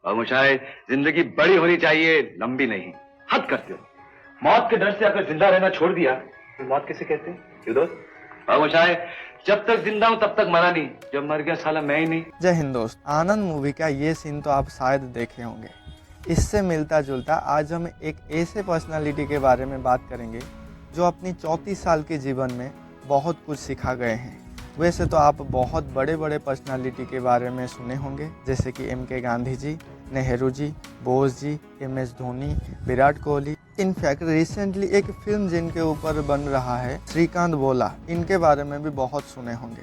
और मुझे जिंदगी बड़ी होनी चाहिए, लंबी नहीं। हद करते हो। मौत के डर से अगर जिंदा रहना छोड़ दिया तो मौत किसे कहते हैं, क्यों दोस्त? और मुझे जब तक जिंदा हूं तब तक मरा नहीं, जब मर गया साला मैं ही नहीं। जय हिंद दोस्त। आनंद मूवी का ये सीन तो आप शायद देखे होंगे। इससे मिलता जुलता आज हम एक ऐसे पर्सनालिटी के बारे में बात करेंगे जो अपनी 34 साल के जीवन में बहुत कुछ सिखा गए हैं। वैसे तो आप बहुत बड़े बड़े पर्सनालिटी के बारे में सुने होंगे, जैसे कि MK Gandhi ji, Nehru ji, Bose ji, MS Dhoni, Virat Kohli. In fact recently एक फिल्म जिनके ऊपर बन रहा है, श्रीकांत बोला, इनके बारे में भी बहुत सुने होंगे।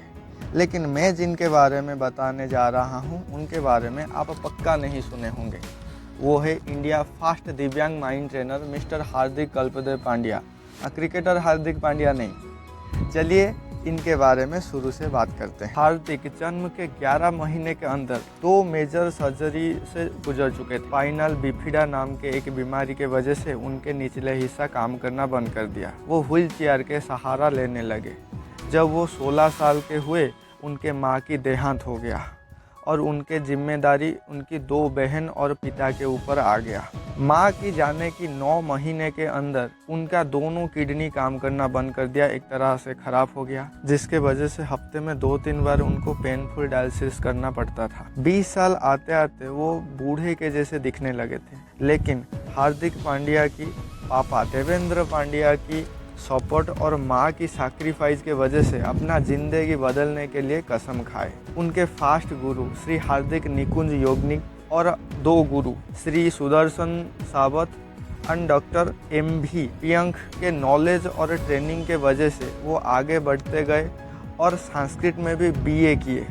लेकिन मैं जिनके बारे में बताने जा रहा हूँ उनके बारे में आप पक्का नहीं सुने होंगे। वो है इंडिया फास्ट दिव्यांग माइंड ट्रेनर मिस्टर हार्दिक कल्पदेव पांड्या। क्रिकेटर हार्दिक पांड्या नहीं। चलिए इनके बारे में शुरू से बात करते हैं। हार्दिक जन्म के 11 महीने के अंदर 2 मेजर सर्जरी से गुजर चुके थे। स्पाइनल बिफिडा नाम के एक बीमारी के वजह से उनके निचले हिस्सा काम करना बंद कर दिया। वो व्हील चेयर के सहारा लेने लगे। जब वो 16 साल के हुए उनके माँ की देहांत हो गया और उनके जिम्मेदारी उनकी 2 बहन और पिता के ऊपर आ गया। माँ की जाने की 9 महीने के अंदर उनका दोनों किडनी काम करना बंद कर दिया, एक तरह से खराब हो गया, जिसके वजह से हफ्ते में 2-3 बार उनको पेनफुल डायलिसिस करना पड़ता था। 20 साल आते आते वो बूढ़े के जैसे दिखने लगे थे। लेकिन हार्दिक पांड्या की पापा देवेंद्र पांड्या की सपोर्ट और माँ की सैक्रिफाइस के वजह से अपना जिंदगी बदलने के लिए कसम खाए। उनके फास्ट गुरु श्री हार्दिक निकुंज योगनिक और 2 गुरु श्री सुदर्शन सावत एंड डॉक्टर MV पियंक के नॉलेज और ट्रेनिंग के वजह से वो आगे बढ़ते गए और संस्कृत में भी BA किए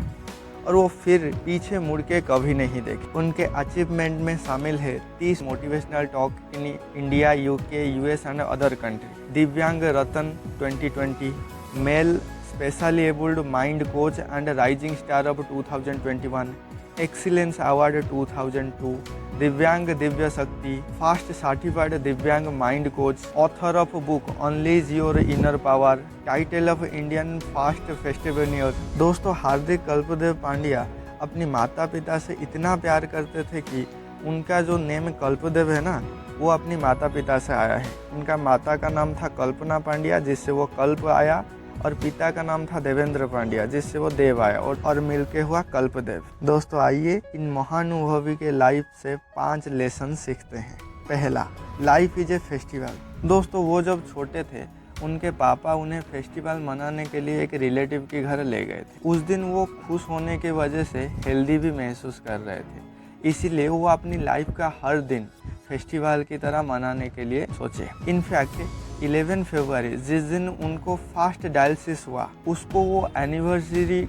और वो फिर पीछे मुड़ के कभी नहीं देखे। उनके अचीवमेंट में शामिल है 30 motivational talk in India, UK, US and other country, दिव्यांग रत्न 2020, male specially abled mind coach and rising star of 2021, excellence award 2002, दिव्यांग दिव्य शक्ति, फास्ट सर्टिफाइड दिव्यांग mind coach, author of book unleash your inner power, title of Indian fast festival. दोस्तों, हार्दिक कल्पदेव पांड्या अपनी माता पिता से इतना प्यार करते थे कि उनका जो नेम कल्पदेव है ना, वो अपनी माता पिता से आया है। उनका माता का नाम था कल्पना पांड्या, जिससे वो कल्प आया, और पिता का नाम था देवेंद्र पांड्या, जिससे वो देव आया, और मिलके हुआ कल्पदेव। दोस्तों, आइए इन महानुभवी के लाइफ से 5 लेसन सीखते हैं। पहला, लाइफ इज ए फेस्टिवल। दोस्तों, वो जब छोटे थे उनके पापा उन्हें फेस्टिवल मनाने के लिए एक रिलेटिव के घर ले गए थे। उस दिन वो खुश होने की वजह से हेल्दी भी महसूस कर रहे थे, इसीलिए वो अपनी लाइफ का हर दिन फेस्टिवल की तरह मनाने के लिए सोचे। इनफैक्ट 11 फरवरी, जिस दिन उनको फास्ट डायलिसिस हुआ, उसको वो एनिवर्सरी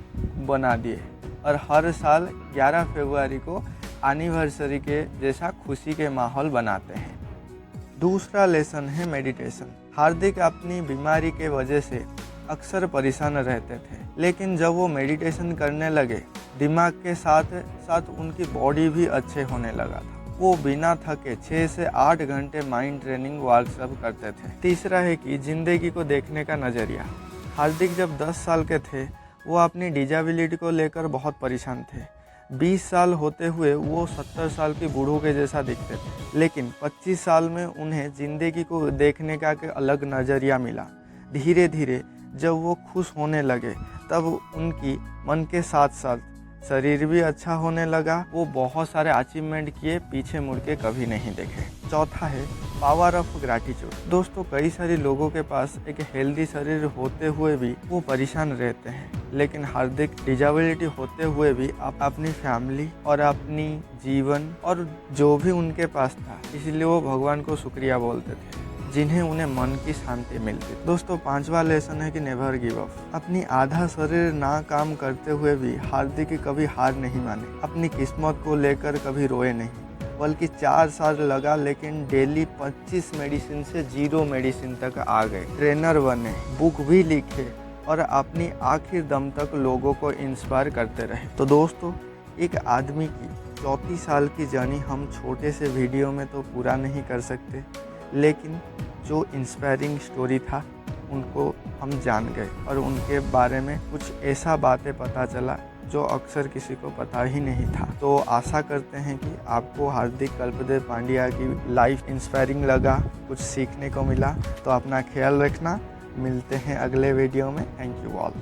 बना दिए और हर साल 11 फरवरी को एनिवर्सरी के जैसा खुशी के माहौल बनाते हैं। दूसरा लेसन है मेडिटेशन। हार्दिक अपनी बीमारी के वजह से अक्सर परेशान रहते थे, लेकिन जब वो मेडिटेशन करने लगे, दिमाग के साथ साथ उनकी बॉडी भी अच्छे होने लगा था। वो बिना थके 6 से 8 घंटे माइंड ट्रेनिंग वर्कशॉप करते थे। तीसरा है कि ज़िंदगी को देखने का नज़रिया। हार्दिक जब 10 साल के थे, वो अपनी डिजेबिलिटी को लेकर बहुत परेशान थे। 20 साल होते हुए वो 70 साल के बूढ़ों के जैसा दिखते थे, लेकिन 25 साल में उन्हें ज़िंदगी को देखने का एक अलग नज़रिया मिला। धीरे धीरे जब वो खुश होने लगे, तब उनकी मन के साथ साथ शरीर भी अच्छा होने लगा। वो बहुत सारे अचीवमेंट किए, पीछे मुड़ के कभी नहीं देखे। चौथा है पावर ऑफ ग्रैटिट्यूड। दोस्तों, कई सारे लोगों के पास एक हेल्दी शरीर होते हुए भी वो परेशान रहते हैं, लेकिन हार्दिक डिजेबिलिटी होते हुए भी अपनी फैमिली और अपनी जीवन और जो भी उनके पास था, इसलिए वो भगवान को शुक्रिया बोलते थे, जिन्हें उन्हें मन की शांति मिलती। दोस्तों, 5वां लेसन है कि नेवर गिव अप। अपनी आधा शरीर ना काम करते हुए भी हार्दिक कभी हार नहीं माने। अपनी किस्मत को लेकर कभी रोए नहीं, बल्कि 4 साल लगा, लेकिन डेली 25 मेडिसिन से 0 मेडिसिन तक आ गए। ट्रेनर बने, बुक भी लिखे और अपनी आखिर दम तक लोगों को इंस्पायर करते रहे। तो दोस्तों, एक आदमी की 34 साल की जर्नी हम छोटे से वीडियो में तो पूरा नहीं कर सकते, लेकिन जो इंस्पायरिंग स्टोरी था उनको हम जान गए और उनके बारे में कुछ ऐसा बातें पता चला जो अक्सर किसी को पता ही नहीं था। तो आशा करते हैं कि आपको हार्दिक कल्पदेव पांड्या की लाइफ इंस्पायरिंग लगा, कुछ सीखने को मिला। तो अपना ख्याल रखना, मिलते हैं अगले वीडियो में। Thank you all.